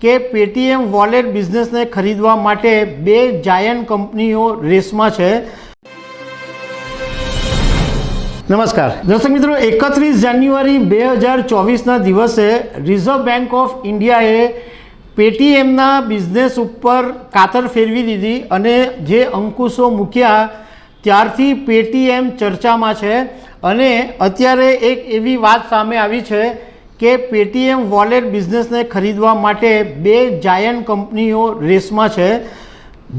કે Paytm wallet બિઝનેસને ખરીદવા માટે બે જાયન્ટ કંપનીઓ રેસમાં છે। નમસ્કાર દર્શક મિત્રો, 31 જાન્યુઆરી 2024ના દિવસે રિઝર્વ બેંક ઓફ ઇન્ડિયાએ પેટીએમના બિઝનેસ ઉપર કાતર ફેરવી દીધી અને જે અંકુશો મૂક્યા ત્યારથી પેટીએમ ચર્ચામાં છે અને અત્યારે એક એવી વાત સામે આવી છે કે પેટીએમ વોલેટ બિઝનેસને ખરીદવા માટે બે જાયન્ટ કંપનીઓ રેસમાં છે।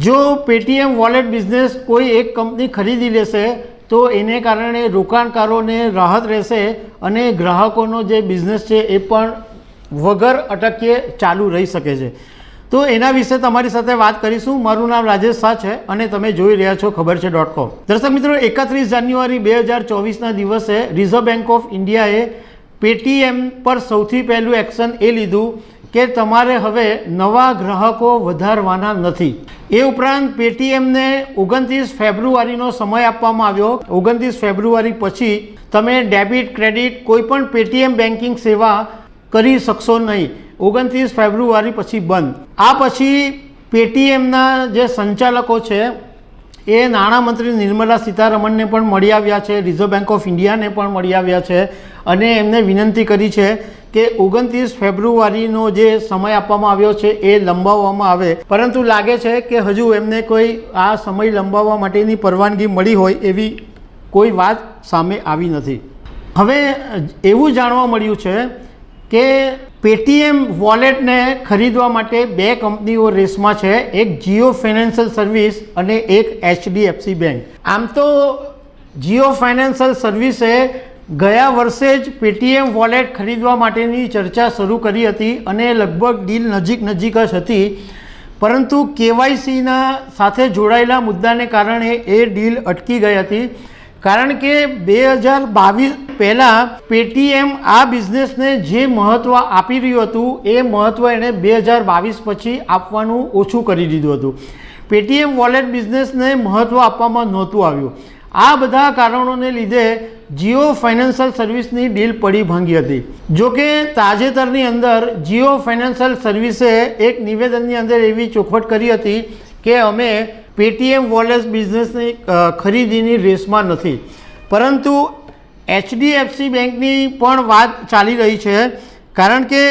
જો પેટીએમ વોલેટ બિઝનેસ કોઈ એક કંપની ખરીદી લેશે તો એને કારણે રોકાણકારોને રાહત રહેશે અને ગ્રાહકોનો જે બિઝનેસ છે એ પણ વગર અટક્યે ચાલુ રહી શકે છે। તો એના વિશે તમારી સાથે વાત કરીશું। મારું નામ રાજેશ શાહ છે અને તમે જોઈ રહ્યા છો ખબર છે .com। દર્શક મિત્રો, 31 જાન્યુઆરી 2024ના દિવસે રિઝર્વ બેંક ઓફ ઇન્ડિયાએ પેટીએમ પર સૌથી પહેલું એક્શન એ લીધું કે તમારે હવે નવા ગ્રાહકો વધારવાના નથી। એ ઉપરાંત પેટીએમને 29 ફેબ્રુઆરીનો સમય આપવામાં આવ્યો। 29 ફેબ્રુઆરી પછી તમે ડેબિટ ક્રેડિટ કોઈ પણ પેટીએમ બેન્કિંગ સેવા કરી શકશો નહીં। 29 ફેબ્રુઆરી પછી બંધ। આ પછી પેટીએમના જે સંચાલકો છે એ નાણામંત્રી નિર્મલા સીતારમણને પણ મળી આવ્યા છે, રિઝર્વ બેંક ઓફ ઇન્ડિયાને પણ મળી આવ્યા છે અને એમને વિનંતી કરી છે કે 29 ફેબ્રુઆરીનો જે સમય આપવામાં આવ્યો છે એ લંબાવવામાં આવે, પરંતુ લાગે છે કે હજુ એમને કોઈ આ સમય લંબાવવા માટેની પરવાનગી મળી હોય એવી કોઈ વાત સામે આવી નથી। હવે એવું જાણવા મળ્યું છે કે પેટીએમ વોલેટને ખરીદવા માટે બે કંપનીઓ રેસમાં છે, એક જીઓ ફાઇનાન્શિયલ સર્વિસ અને એક HDFC બેંક। આમ તો જીઓ ફાઇનાન્શિયલ સર્વિસે ગયા વર્ષે જ પેટીએમ વોલેટ ખરીદવા માટેની ચર્ચા શરૂ કરી હતી અને લગભગ ડીલ નજીક જ હતી, પરંતુ KYCના સાથે જોડાયેલા મુદ્દાને કારણે એ ડીલ અટકી ગઈ હતી। કારણ કે 2022 પહેલાં પેટીએમ આ બિઝનેસને જે મહત્ત્વ આપી રહ્યું હતું એ મહત્ત્વ એણે 2022 પછી આપવાનું ઓછું કરી દીધું હતું। પેટીએમ વોલેટ બિઝનેસને મહત્ત્વ આપવામાં નહોતું આવ્યું। આ બધા કારણોને લીધે જીઓ ફાઇનાન્શિયલ સર્વિસની ડીલ પડી ભાંગી હતી। જોકે તાજેતરની અંદર જીઓ ફાઇનાન્શિયલ સર્વિસે એક નિવેદનની અંદર એવી ચોખવટ કરી હતી કે અમે પેટીએમ વોલેટ બિઝનેસની ખરીદીની રેસમાં નથી, પરંતુ HDFC બેંકની પણ વાત ચાલી રહી છે, કારણ કે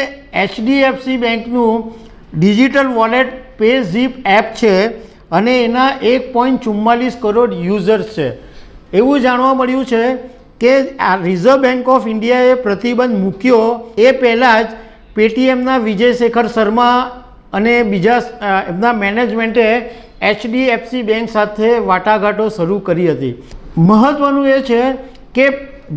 HDFC બેંકનું ડિજિટલ વોલેટ પેઝીપ એપ છે અને એના 1.44 કરોડ યુઝર્સ છે। એવું જાણવા મળ્યું છે કે આ રિઝર્વ બેંક ઓફ ઇન્ડિયાએ પ્રતિબંધ મૂક્યો એ પહેલાં જ પેટીએમના વિજય શેખર શર્મા અને બીજા એમના મેનેજમેન્ટે HDFC બેંક સાથે વાટાઘાટો શરૂ કરી હતી। મહત્ત્વનું એ છે કે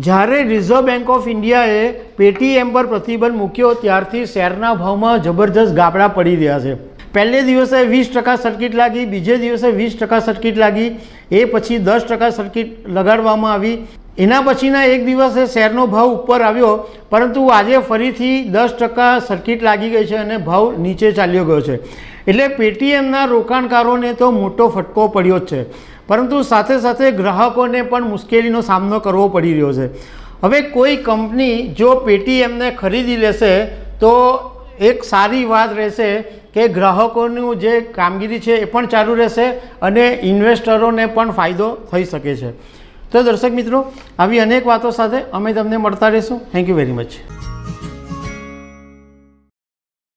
જ્યારે રિઝર્વ બેંક ઓફ ઇન્ડિયાએ પેટીએમ પર પ્રતિબંધ મૂક્યો ત્યારથી શેરના ભાવમાં જબરજસ્ત ગાબડા પડી રહ્યા છે। પહેલે દિવસે 20% સર્કિટ લાગી, બીજે દિવસે 20% સર્કિટ લાગી, એ પછી 10% સર્કિટ લગાડવામાં આવી। એના પછીના એક દિવસે શેરનો ભાવ ઉપર આવ્યો, પરંતુ આજે ફરીથી 10% સર્કિટ લાગી ગઈ છે અને ભાવ નીચે ચાલ્યો ગયો છે। એટલે પેટીએમના રોકાણકારોને તો મોટો ફટકો પડ્યો જ છે, પરંતુ સાથે સાથે ગ્રાહકોને પણ મુશ્કેલીનો સામનો કરવો પડી રહ્યો છે। હવે કોઈ કંપની જો પેટીએમને ખરીદી લેશે તો એક સારી વાત રહેશે કે ગ્રાહકોનું જે કામગીરી છે એ પણ ચાલુ રહેશે અને ઇન્વેસ્ટરોને પણ ફાયદો થઈ શકે છે। તો દર્શક મિત્રો, આવી અનેક વાતો સાથે અમે તમને મળતા રહીશું। Thank you very much.